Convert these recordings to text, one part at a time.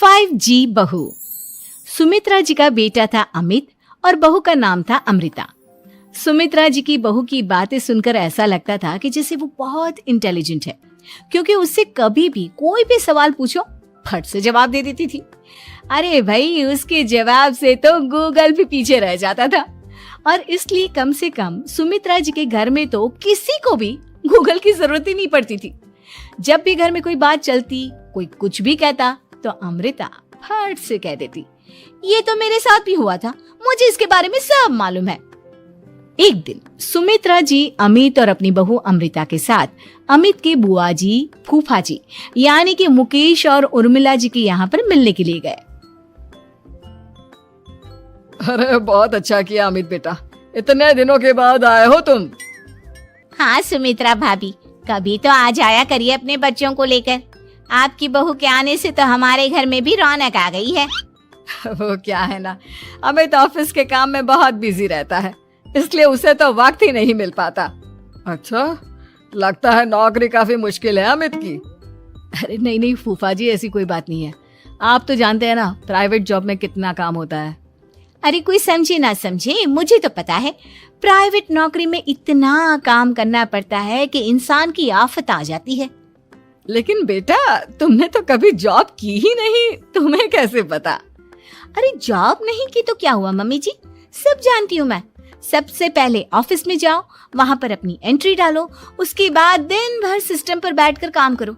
5G बहू। सुमित्रा जी का बेटा था अमित और बहू का नाम था अमृता। सुमित्रा जी की बहू की बातें सुनकर ऐसा लगता था कि जैसे वो बहुत इंटेलिजेंट है, क्योंकि उससे कभी भी कोई भी सवाल पूछो फट से जवाब दे देती थी। अरे भाई, उसके जवाब से तो गूगल भी पीछे रह जाता था। और इसलिए कम से कम सुमित्रा जी के घर में तो किसी को भी गूगल की जरूरत ही नहीं पड़ती थी। जब भी घर में कोई बात चलती, कोई कुछ भी कहता, तो अमृता फट से कह देती, ये तो मेरे साथ भी हुआ था, मुझे इसके बारे में सब मालूम है। एक दिन सुमित्रा जी अमित और अपनी बहू अमृता के साथ अमित के बुआ जी, फूफा जी यानी कि मुकेश और उर्मिला जी के यहाँ पर मिलने के लिए गए। अरे बहुत अच्छा किया अमित बेटा, इतने दिनों के बाद आए हो तुम। हाँ सुमित्रा भाभी, कभी तो आ जाया करिए अपने बच्चों को लेकर। आपकी बहू के आने से तो हमारे घर में भी रौनक आ गई है। वो क्या है ना, अमित ऑफिस के काम में बहुत बिजी रहता है, इसलिए उसे तो वक्त ही नहीं मिल पाता। अच्छा, लगता है नौकरी काफी मुश्किल है अमित की। अरे नहीं फूफा जी, ऐसी कोई बात नहीं है। आप तो जानते हैं ना प्राइवेट जॉब में कितना काम होता है। अरे कोई समझे ना समझे, मुझे तो पता है प्राइवेट नौकरी में इतना काम करना पड़ता है कि इंसान की आफत आ जाती है। लेकिन बेटा, तुमने तो कभी जॉब की ही नहीं, तुम्हें कैसे पता? अरे जॉब नहीं की तो क्या हुआ मम्मी जी, सब जानती हूँ मैं। सबसे पहले ऑफिस में जाओ, वहां पर अपनी एंट्री डालो, उसके बाद दिन भर सिस्टम पर बैठकर काम करो।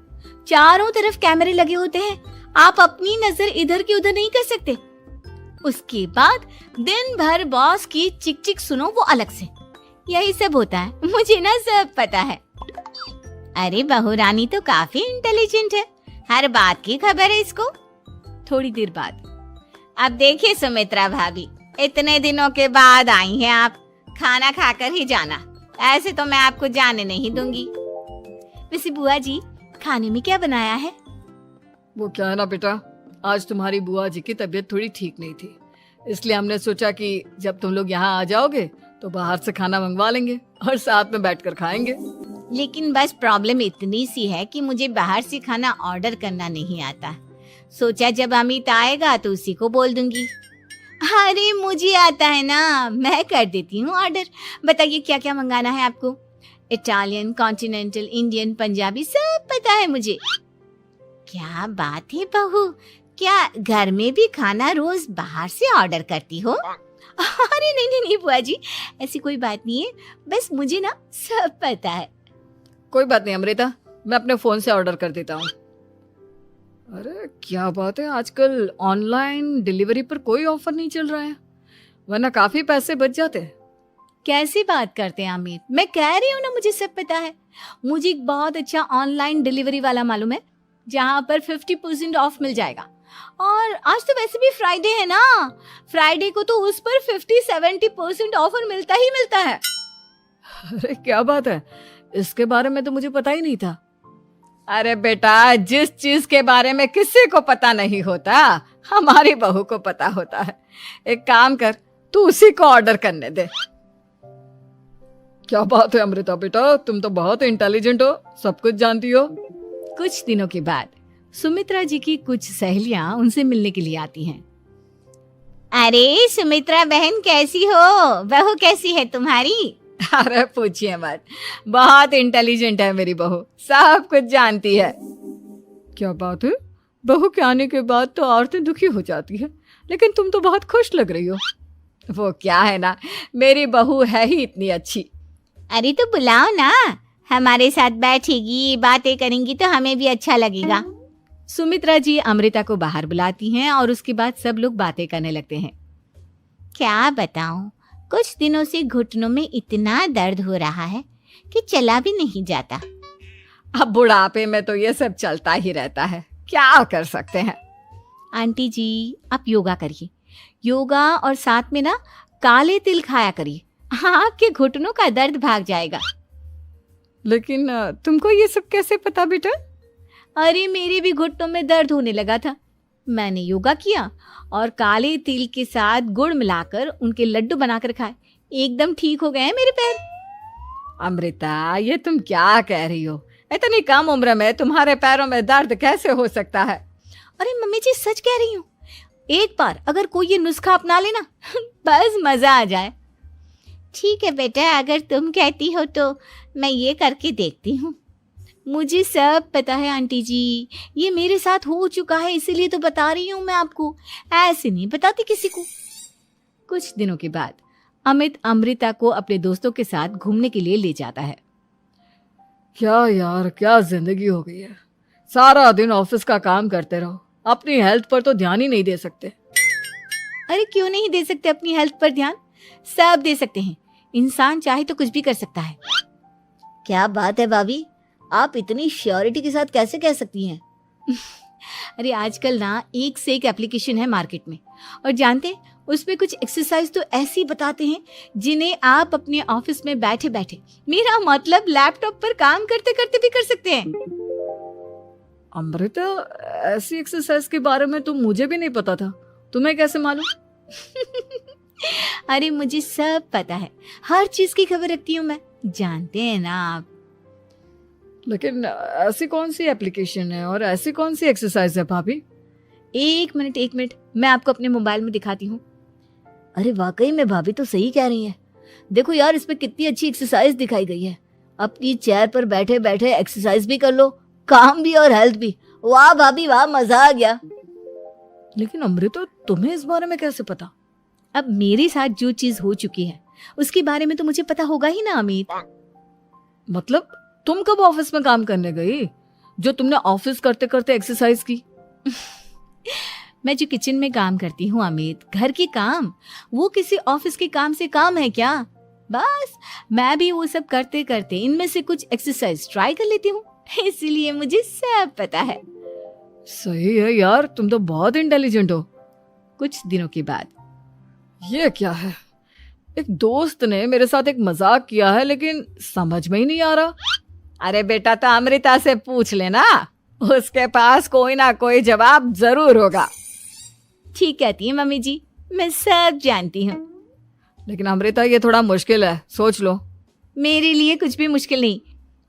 चारों तरफ कैमरे लगे होते हैं, आप अपनी नजर इधर की उधर नहीं कर सकते। उसके बाद दिन भर बॉस की चिक चिक सुनो, वो अलग से। यही सब होता है, मुझे ना सब पता है। अरे बहू रानी तो काफी इंटेलिजेंट है, हर बात की खबर है इसको। थोड़ी देर बाद, अब देखिए सुमित्रा भाभी, इतने दिनों के बाद आई हैं आप, खाना खाकर ही जाना, ऐसे तो मैं आपको जाने नहीं दूंगी। वैसे बुआ जी, खाने में क्या बनाया है? वो क्या है ना बेटा, आज तुम्हारी बुआ जी की तबीयत थोड़ी ठीक नहीं थी, इसलिए हमने सोचा कि जब तुम लोग यहाँ आ जाओगे तो बाहर से खाना मंगवा लेंगे और साथ में बैठकर खाएंगे। लेकिन बस प्रॉब्लम इतनी सी है कि मुझे बाहर से खाना ऑर्डर करना नहीं आता। सोचा जब अमित आएगा तो उसी को बोल दूंगी। अरे मुझे आता है ना, मैं कर देती हूँ ऑर्डर। बताइए क्या क्या मंगाना है आपको? इटालियन, कॉन्टिनेंटल, इंडियन, पंजाबी, सब पता है मुझे। क्या बात है बहू, क्या घर में भी खाना रोज बाहर से ऑर्डर करती हो? अरे नहीं बुआ जी, ऐसी कोई बात नहीं है, बस मुझे ना सब पता है। कोई बात नहीं अमृता, मैं अपने फोन से ऑर्डर कर देता हूँ। अरे क्या बात है, आजकल ऑनलाइन डिलीवरी पर कोई ऑफर नहीं चल रहा है, वरना काफी पैसे बच जाते हैं। कैसी बात करते हैं अमित, मैं कह रही हूँ ना मुझे सब पता है। मुझे एक बहुत अच्छा ऑनलाइन डिलीवरी वाला मालूम है, जहाँ पर 50% ऑफ मिल जाएगा। और आज तो वैसे भी फ्राइडे है ना, फ्राइडे को तो उस पर 50-70% ऑफर मिलता ही मिलता है। अरे क्या बात है, इसके बारे में तो मुझे पता ही नहीं था। अरे बेटा, जिस चीज के बारे में किसी को पता नहीं होता, हमारी बहू को पता होता है। एक काम कर, तू उसी को ऑर्डर करने दे। क्या बात है अमृता बेटा, तुम तो बहुत इंटेलिजेंट हो, सब कुछ जानती हो। कुछ दिनों के बाद सुमित्रा जी की कुछ सहेलियां उनसे मिलने के लिए आती हैं। अरे सुमित्रा बहन कैसी हो, बहू कैसी है तुम्हारी? अरे पूछिए मत, बहुत इंटेलिजेंट है मेरी बहू, सब कुछ जानती है। क्या बात है, बहू के आने के बाद तो औरतें दुखी हो जाती है, लेकिन तुम तो बहुत खुश लग रही हो। वो क्या है ना, मेरी बहू है ही इतनी अच्छी। अरे तो बुलाओ ना, हमारे साथ बैठेगी, बातें करेंगी तो हमें भी अच्छा लगेगा। सुमित्रा जी अमृता को बाहर बुलाती हैं और उसके बाद सब लोग बातें करने लगते हैं। क्या बताऊं, कुछ दिनों से घुटनों में इतना दर्द हो रहा है कि चला भी नहीं जाता। अब बुढ़ापे में तो ये सब चलता ही रहता है, क्या कर सकते हैं। आंटी जी, आप योगा करिए, योगा और साथ में ना काले तिल खाया करिए, आपके घुटनों का दर्द भाग जाएगा। लेकिन तुमको ये सब कैसे पता बेटा? अरे मेरे भी घुटनों में दर्द होने लगा था, मैंने योगा किया और काले तिल के साथ गुड़ मिलाकर उनके लड्डू बनाकर खाए, एकदम ठीक हो गए हैं मेरे पैर। अमृता, ये तुम क्या कह रही हो? इतनी कम उम्र में तुम्हारे पैरों में दर्द कैसे हो सकता है? अरे मम्मी जी सच कह रही हूँ, एक बार अगर कोई ये नुस्खा अपना लेना बस मजा आ जाए। ठीक है बेटा, अगर तुम कहती हो तो मैं ये करके देखती हूँ। मुझे सब पता है आंटी जी, ये मेरे साथ हो चुका है, इसीलिए तो बता रही हूँ मैं आपको, ऐसे नहीं बताती किसी को। कुछ दिनों के बाद अमित अमृता को अपने दोस्तों के साथ घूमने के लिए ले जाता है। क्या यार, क्या जिंदगी हो गई है। सारा दिन ऑफिस का काम करते रहो, अपनी हेल्थ पर तो ध्यान ही नहीं दे सकते। अरे क्यों नहीं दे सकते अपनी हेल्थ पर ध्यान, सब दे सकते हैं। इंसान चाहे तो कुछ भी कर सकता है। क्या बात है भाभी, आप इतनी श्योरिटी के साथ कैसे कह सकती हैं? अरे आजकल ना एक से एक एप्लीकेशन है मार्केट में, और जानते उसमें कुछ एक्सरसाइज तो ऐसी बताते हैं जिन्हें आप अपने ऑफिस में बैठे बैठे, मेरा मतलब लैपटॉप पर काम करते करते भी कर सकते हैं। अमृता, ऐसी एक्सरसाइज के बारे में तो मुझे भी नहीं पता था, तुम्हें कैसे मालूम? अरे मुझे सब पता है, हर चीज की खबर रखती हूँ मैं, जानते हैं ना आप। लेकिन ऐसी कौन सी एप्लीकेशन है और ऐसी कौन सी एक्सरसाइज है भाभी? एक मिनट, मैं आपको अपने मोबाइल में दिखाती हूँ। अरे वाकई में भाभी तो सही कह रही हैं। देखो यार, इसमें कितनी अच्छी एक्सरसाइज दिखाई गई है। अपनी चेयर पर बैठे बैठे एक्सरसाइज भी कर लो, काम भी और हेल्थ भी। वाह भाभी वाह, मजा आ गया। लेकिन अमृता, तुम्हें इस बारे में कैसे पता? अब मेरे साथ जो चीज हो चुकी है उसके बारे में तो मुझे पता होगा ही ना अमित। मतलब तुम कब ऑफिस में काम करने गई जो तुमने ऑफिस करते करते एक्सरसाइज की? मैं जो किचन में काम करती हूँ अमित, घर के काम, वो किसी ऑफिस के काम से काम है क्या? बस मैं भी वो सब करते करते इनमें से कुछ एक्सरसाइज ट्राई कर लेती हूँ, इसीलिए मुझे सब पता है। सही है यार, तुम तो बहुत इंटेलिजेंट हो। कुछ दिनों के बाद ये क्या है, एक दोस्त ने मेरे साथ एक मजाक किया है लेकिन समझ में ही नहीं आ रहा। अरे बेटा, तो अमृता से पूछ लेना, उसके पास कोई ना कोई जवाब जरूर होगा। ठीक कहती है मम्मी जी, मैं सब जानती हूँ। लेकिन अमृता, ये थोड़ा मुश्किल है, सोच लो। मेरे लिए कुछ भी मुश्किल नहीं,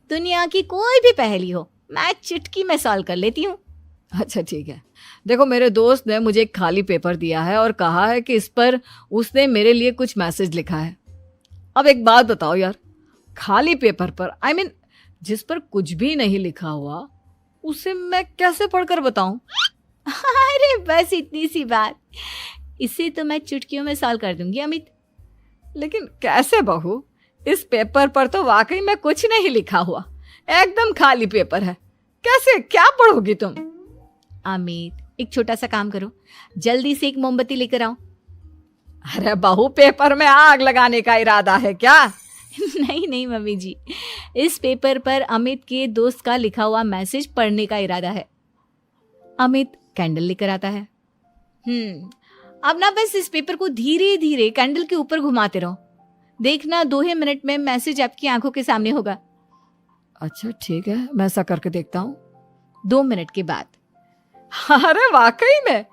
दुनिया की कोई भी पहेली हो मैं चुटकी में सॉल्व कर लेती हूँ। अच्छा ठीक है, देखो मेरे दोस्त ने मुझे एक खाली पेपर दिया है और कहा है कि इस पर उसने मेरे लिए कुछ मैसेज लिखा है। अब एक बात बताओ यार, खाली पेपर पर, आई मीन जिस पर कुछ भी नहीं लिखा हुआ, उसे मैं कैसे पढ़कर बताऊं? अरे बस इतनी सी बात, इसे तो मैं चुटकियों में सॉल्व कर दूंगी अमित। लेकिन कैसे बहू, इस पेपर पर तो वाकई में कुछ नहीं लिखा हुआ, एकदम खाली पेपर है, कैसे, क्या पढ़ोगी तुम? अमित, एक छोटा सा काम करो, जल्दी से एक मोमबत्ती लेकर आओ। अरे बहू, पेपर में आग लगाने का इरादा है क्या? नहीं मम्मी जी, इस पेपर पर अमित के दोस्त का लिखा हुआ मैसेज पढ़ने का इरादा है। अमित कैंडल लेकर आता है। अब ना बस इस पेपर को धीरे धीरे कैंडल के ऊपर घुमाते रहो, देखना 2 ही मिनट में मैसेज आपकी आंखों के सामने होगा। अच्छा ठीक है, मैं ऐसा करके देखता हूँ। 2 मिनट के बाद, अरे वाकई में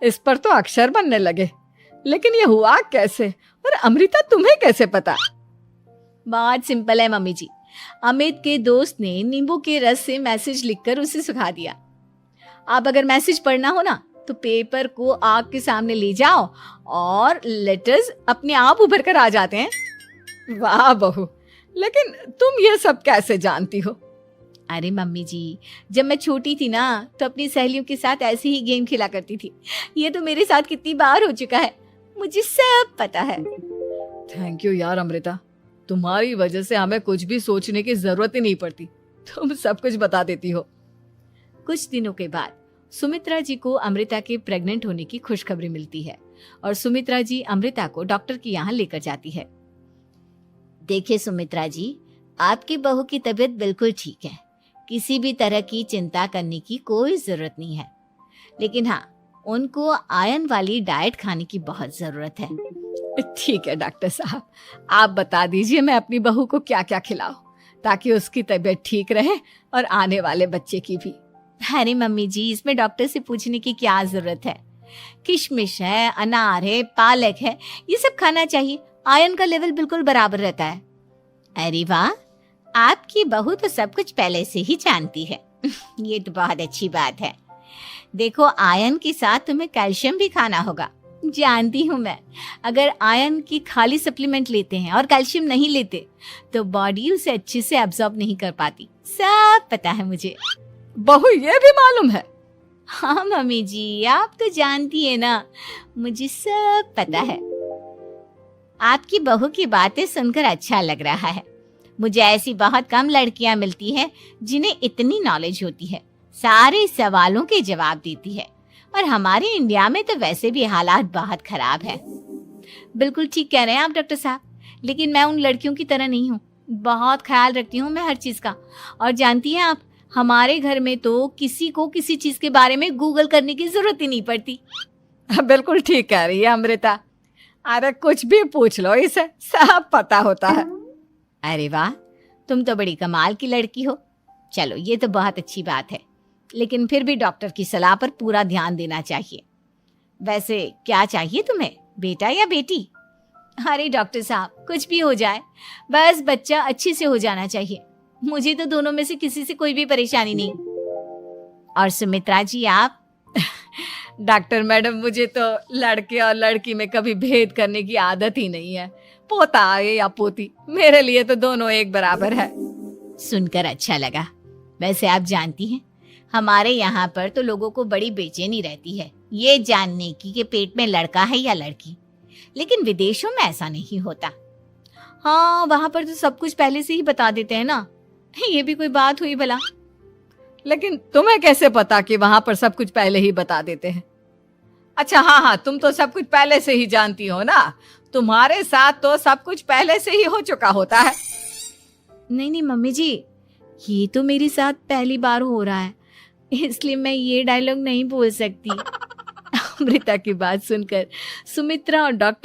इस पर तो अक्षर बनने लगे, लेकिन ये हुआ कैसे? और अमृता, तुम्हें कैसे पता? बहुत सिंपल है मम्मी जी, अमित के दोस्त ने नींबू के रस से मैसेज लिखकर उसे सुखा दिया। अब अगर मैसेज पढ़ना हो ना तो पेपर को आग के सामने ले जाओ और लेटर्स अपने आप उभर कर आ जाते हैं। वाह बहू, लेकिन तुम ये सब कैसे जानती हो? अरे मम्मी जी, जब मैं छोटी थी ना तो अपनी सहेलियों के साथ ऐसे ही गेम खेला करती थी। ये तो मेरे साथ कितनी बार हो चुका है, मुझे सब पता है। थैंक यू यार अमृता, तुम्हारी वजह से हमें कुछ भी सोचने की जरूरत ही नहीं पड़ती, तुम सब कुछ बता देती हो। कुछ दिनों के बाद सुमित्रा जी को अमृता के प्रेग्नेंट होने की खुशखबरी मिलती है और सुमित्रा जी अमृता को डॉक्टर के यहाँ लेकर जाती है। देखिए सुमित्रा जी, आपकी बहू की तबीयत बिल्कुल ठीक है, किसी भी तरह की चिंता करने की कोई जरूरत नहीं है, लेकिन हाँ, उनको आयरन वाली डाइट खाने की बहुत जरूरत है। ठीक है डॉक्टर साहब, आप बता दीजिए मैं अपनी बहू को क्या क्या खिलाऊं ताकि उसकी तबीयत ठीक रहे और आने वाले बच्चे की भी। अरे मम्मी जी, इसमें डॉक्टर से पूछने की क्या जरूरत है, किशमिश है, अनार है, पालक है, ये सब खाना चाहिए, आयरन का लेवल बिल्कुल बराबर रहता है। अरे वाह, आपकी बहू तो सब कुछ पहले से ही जानती है। ये तो बहुत अच्छी बात है। देखो, आयरन के साथ तुम्हें कैल्शियम भी खाना होगा। जानती हूँ मैं, अगर आयरन की खाली सप्लीमेंट लेते हैं और कैल्शियम नहीं लेते तो बॉडी उसे अच्छे से एब्जॉर्ब नहीं कर पाती। सब पता है मुझे। बहू ये भी मालूम है? हाँ मम्मी जी, आप तो जानती है ना, मुझे सब पता है। आपकी बहू की बातें सुनकर अच्छा लग रहा है। मुझे ऐसी बहुत कम लड़कियां मिलती हैं जिन्हें इतनी नॉलेज होती है, सारे सवालों के जवाब देती है। और हमारे इंडिया में तो वैसे भी हालात बहुत खराब है। बिल्कुल ठीक कह रहे हैं आप डॉक्टर साहब, लेकिन मैं उन लड़कियों की तरह नहीं हूँ। बहुत ख्याल रखती हूँ मैं हर चीज का। और जानती हैं आप, हमारे घर में तो किसी को किसी चीज के बारे में गूगल करने की जरूरत ही नहीं पड़ती। बिल्कुल ठीक कह रही है अमृता। अरे कुछ भी पूछ लो, इसे सब पता होता है। अरे वाह, तुम तो बड़ी कमाल की लड़की हो। चलो, ये तो बहुत अच्छी बात है, लेकिन फिर भी डॉक्टर की सलाह पर पूरा ध्यान देना चाहिए। वैसे क्या चाहिए तुम्हें, बेटा या बेटी? अरे डॉक्टर साहब, कुछ भी हो जाए, बस बच्चा अच्छे से हो जाना चाहिए। मुझे तो दोनों में से किसी से कोई भी परेशानी नहीं। और सुमित्रा जी, आप? डॉक्टर मैडम, मुझे तो लड़के और लड़की में कभी भेद करने की आदत ही नहीं है। पोता आए या पोती, मेरे लिए तो दोनों एक बराबर है। सुनकर अच्छा लगा। वैसे आप जानती हैं, हमारे यहाँ पर तो लोगों को बड़ी बेचैनी रहती है ये जानने की कि पेट में लड़का है या लड़की, लेकिन विदेशों में ऐसा नहीं होता। हाँ, वहां पर तो सब कुछ पहले से ही बता देते हैं ना। ये भी कोई बात हुई भला? लेकिन तुम्हें कैसे पता कि वहां पर सब कुछ पहले ही बता देते हैं? अच्छा हाँ, तुम तो सब कुछ पहले से ही जानती हो ना। तुम्हारे साथ तो सब कुछ पहले से ही हो चुका होता है। नहीं मम्मी जी, ये तो मेरे साथ पहली बार हो रहा है, इसलिए मैं ये डायलॉग नहीं बोल सकती। अमृता की बात सुनकर सुमित्रा और डॉक्टर